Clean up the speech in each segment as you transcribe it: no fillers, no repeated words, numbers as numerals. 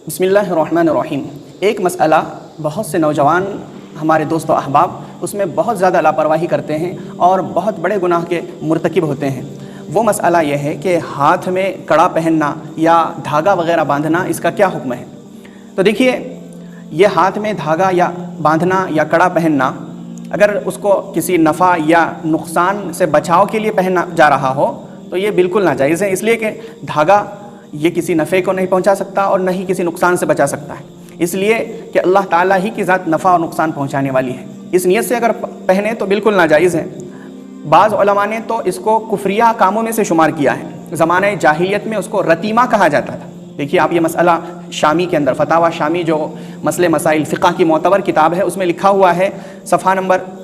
بسم اللہ الرحمن الرحیم۔ ایک مسئلہ بہت سے نوجوان ہمارے دوست و احباب اس میں بہت زیادہ لاپرواہی کرتے ہیں اور بہت بڑے گناہ کے مرتکب ہوتے ہیں۔ وہ مسئلہ یہ ہے کہ ہاتھ میں کڑا پہننا یا دھاگا وغیرہ باندھنا، اس کا کیا حکم ہے؟ تو دیکھیے، یہ ہاتھ میں دھاگا یا باندھنا یا کڑا پہننا اگر اس کو کسی نفع یا نقصان سے بچاؤ کے لیے پہنا جا رہا ہو تو یہ بالکل ناجائز ہے، اس لیے کہ دھاگا یہ کسی نفع کو نہیں پہنچا سکتا اور نہ ہی کسی نقصان سے بچا سکتا ہے، اس لیے کہ اللہ تعالیٰ ہی کی ذات نفع اور نقصان پہنچانے والی ہے۔ اس نیت سے اگر پہنے تو بالکل ناجائز ہے۔ بعض علماء نے تو اس کو کفریہ کاموں میں سے شمار کیا ہے۔ زمانہ جاہلیت میں اس کو رتیمہ کہا جاتا تھا۔ دیکھیے آپ، یہ مسئلہ شامی کے اندر فتاوی شامی جو مسئلے مسائل فقہ کی معتبر کتاب ہے، اس میں لکھا ہوا ہے،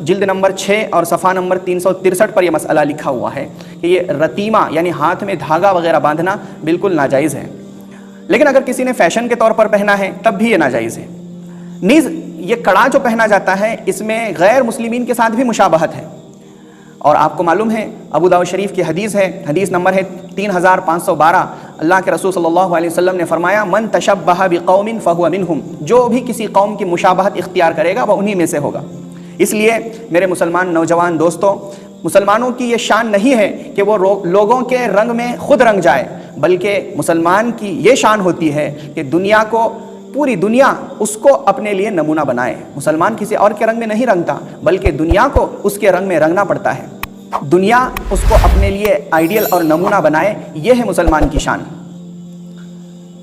جلد نمبر 6 اور صفحہ نمبر 363 پر یہ مسئلہ لکھا ہوا ہے کہ یہ رتیمہ یعنی ہاتھ میں دھاگا وغیرہ باندھنا بالکل ناجائز ہے۔ لیکن اگر کسی نے فیشن کے طور پر پہنا ہے تب بھی یہ ناجائز ہے۔ نیز یہ کڑا جو پہنا جاتا ہے اس میں غیر مسلمین کے ساتھ بھی مشابہت ہے، اور آپ کو معلوم ہے ابو داؤد شریف کی حدیث ہے، حدیث نمبر ہے 3512۔ اللہ کے رسول صلی اللہ علیہ وسلم نے فرمایا، من تشبہ بقوم فہو منہم، جو بھی کسی قوم کی مشابہت اختیار کرے گا وہ انہی میں سے ہوگا۔ اس لیے میرے مسلمان نوجوان دوستوں، مسلمانوں کی یہ شان نہیں ہے کہ وہ لوگوں کے رنگ میں خود رنگ جائے، بلکہ مسلمان کی یہ شان ہوتی ہے کہ دنیا کو، پوری دنیا اس کو اپنے لیے نمونہ بنائے۔ مسلمان کسی اور کے رنگ میں نہیں رنگتا، بلکہ دنیا کو اس کے رنگ میں رنگنا پڑتا ہے۔ دنیا اس کو اپنے لیے آئیڈیل اور نمونہ بنائے، یہ ہے مسلمان کی شان۔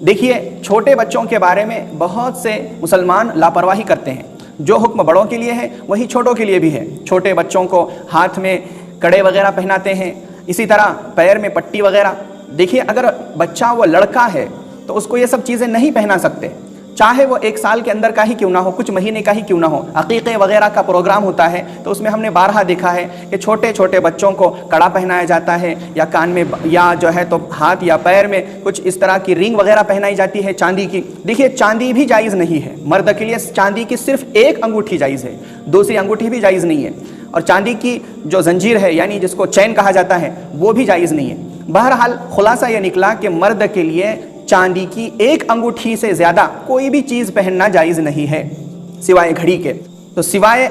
دیکھیے، چھوٹے بچوں کے بارے میں بہت سے مسلمان لاپرواہی کرتے ہیں۔ جو حکم بڑوں کے لیے ہے وہی چھوٹوں کے لیے بھی ہے۔ چھوٹے بچوں کو ہاتھ میں کڑے وغیرہ پہناتے ہیں، اسی طرح پیر میں پٹی وغیرہ۔ دیکھیے، اگر بچہ وہ لڑکا ہے تو اس کو یہ سب چیزیں نہیں پہنا سکتے، چاہے وہ 1 سال کے اندر کا ہی کیوں نہ ہو، کچھ مہینے کا ہی کیوں نہ ہو۔ عقیقے وغیرہ کا پروگرام ہوتا ہے تو اس میں ہم نے بارہا دیکھا ہے کہ چھوٹے چھوٹے بچوں کو کڑا پہنایا جاتا ہے، یا کان میں، یا جو ہے تو ہاتھ یا پیر میں کچھ اس طرح کی رنگ وغیرہ پہنائی جاتی ہے چاندی کی۔ دیکھیے، چاندی بھی جائز نہیں ہے، مرد کے لیے چاندی کی صرف 1 انگوٹھی جائز ہے، دوسری انگوٹھی بھی جائز نہیں ہے، اور چاندی کی جو زنجیر ہے یعنی جس کو چین کہا جاتا ہے وہ بھی جائز نہیں ہے۔ بہرحال خلاصہ یہ نکلا کہ مرد کے لیے چاندی کی 1 انگوٹھی سے زیادہ کوئی بھی چیز پہننا جائز نہیں ہے سوائے گھڑی کے۔ تو سوائے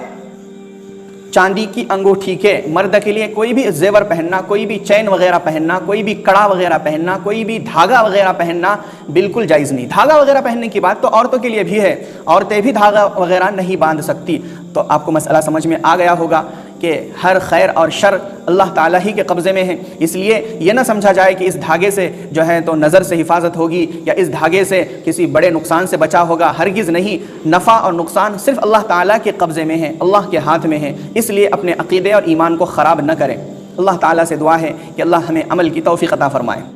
چاندی کی انگوٹھی کے مرد کے لیے کوئی بھی زیور پہننا، کوئی بھی چین وغیرہ پہننا، کوئی بھی کڑا وغیرہ پہننا، کوئی بھی دھاگا وغیرہ پہننا بالکل جائز نہیں۔ دھاگا وغیرہ پہننے کی بات تو عورتوں کے لیے بھی ہے، عورتیں بھی دھاگا وغیرہ نہیں باندھ سکتی۔ تو آپ کو مسئلہ سمجھ میں آ گیا ہوگا کہ ہر خیر اور شر اللہ تعالیٰ ہی کے قبضے میں ہے، اس لیے یہ نہ سمجھا جائے کہ اس دھاگے سے جو ہے تو نظر سے حفاظت ہوگی یا اس دھاگے سے کسی بڑے نقصان سے بچا ہوگا۔ ہرگز نہیں، نفع اور نقصان صرف اللہ تعالیٰ کے قبضے میں ہے، اللہ کے ہاتھ میں ہے، اس لیے اپنے عقیدے اور ایمان کو خراب نہ کریں۔ اللہ تعالیٰ سے دعا ہے کہ اللہ ہمیں عمل کی توفیق عطا فرمائے۔